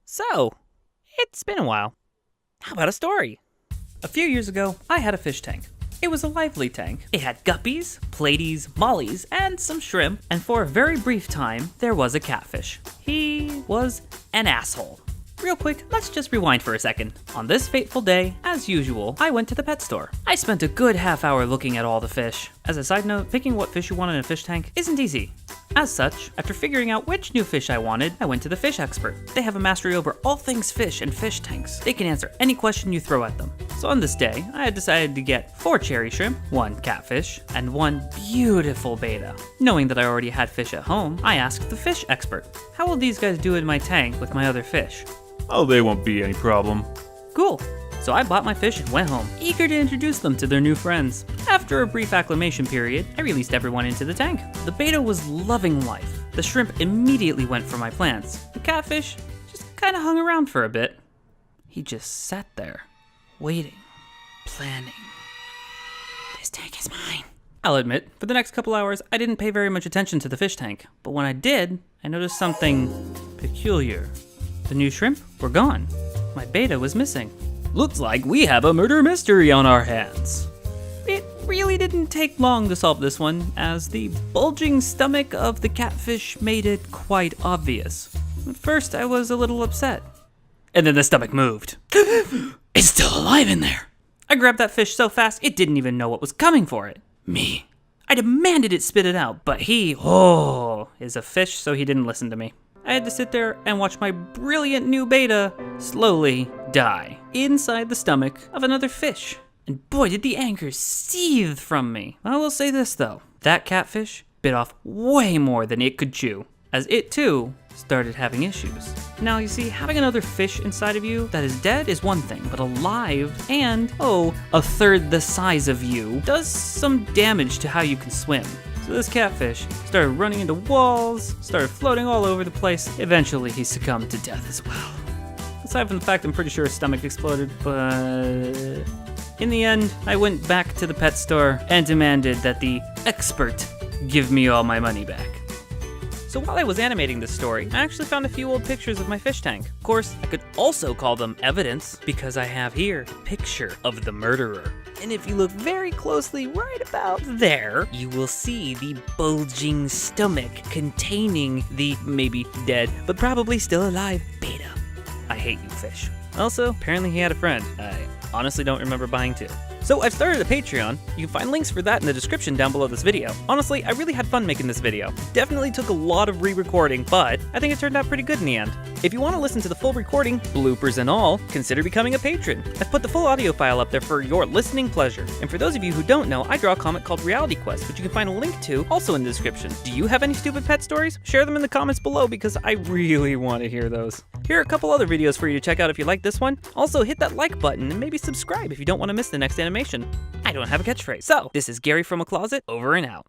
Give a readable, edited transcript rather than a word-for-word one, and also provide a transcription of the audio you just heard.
So, it's been a while. How about a story? A few years ago, I had a fish tank. It was a lively tank. It had guppies, platies, mollies, and some shrimp, and for a very brief time, there was a catfish. He was an asshole. Real quick, let's just rewind for a second. On this fateful day, as usual, I went to the pet store. I spent a good half hour looking at all the fish. As a side note, picking what fish you want in a fish tank isn't easy. As such, after figuring out which new fish I wanted, I went to the fish expert. They have a mastery over all things fish and fish tanks. They can answer any question you throw at them. So on this day, I had decided to get 4 cherry shrimp, 1 catfish, and 1 beautiful betta. Knowing that I already had fish at home, I asked the fish expert, how will these guys do in my tank with my other fish? Oh, they won't be any problem. Cool. So I bought my fish and went home, eager to introduce them to their new friends. After a brief acclimation period, I released everyone into the tank. The betta was loving life. The shrimp immediately went for my plants. The catfish just kind of hung around for a bit. He just sat there, waiting, planning. This tank is mine. I'll admit, for the next couple hours, I didn't pay very much attention to the fish tank. But when I did, I noticed something peculiar. The new shrimp were gone. My betta was missing. Looks like we have a murder mystery on our hands. It really didn't take long to solve this one, as the bulging stomach of the catfish made it quite obvious. At first, I was a little upset. And then the stomach moved. It's still alive in there. I grabbed that fish so fast, it didn't even know what was coming for it. Me. I demanded it spit it out, but he, is a fish, so he didn't listen to me. I had to sit there and watch my brilliant new betta slowly die inside the stomach of another fish. And boy, did the anger seethe from me. I will say this though, that catfish bit off way more than it could chew, as it too started having issues. Now you see, having another fish inside of you that is dead is one thing, but alive and, a third the size of you does some damage to how you can swim. So this catfish started running into walls, started floating all over the place. Eventually, he succumbed to death as well. Aside from the fact I'm pretty sure his stomach exploded, but in the end, I went back to the pet store and demanded that the expert give me all my money back. So while I was animating this story, I actually found a few old pictures of my fish tank. Of course, I could also call them evidence, because I have here a picture of the murderer. And if you look very closely right about there, you will see the bulging stomach containing the maybe dead, but probably still alive betta. I hate you, fish. Also, apparently he had a friend. I honestly don't remember buying 2. So I've started a Patreon. You can find links for that in the description down below this video. Honestly, I really had fun making this video. Definitely took a lot of re-recording, but I think it turned out pretty good in the end. If you want to listen to the full recording, bloopers and all, consider becoming a patron. I've put the full audio file up there for your listening pleasure. And for those of you who don't know, I draw a comic called Reality Quest, which you can find a link to also in the description. Do you have any stupid pet stories? Share them in the comments below because I really want to hear those. Here are a couple other videos for you to check out if you like this one. Also, hit that like button and maybe subscribe if you don't want to miss the next animation. I don't have a catchphrase. So, this is Gary from a Closet, over and out.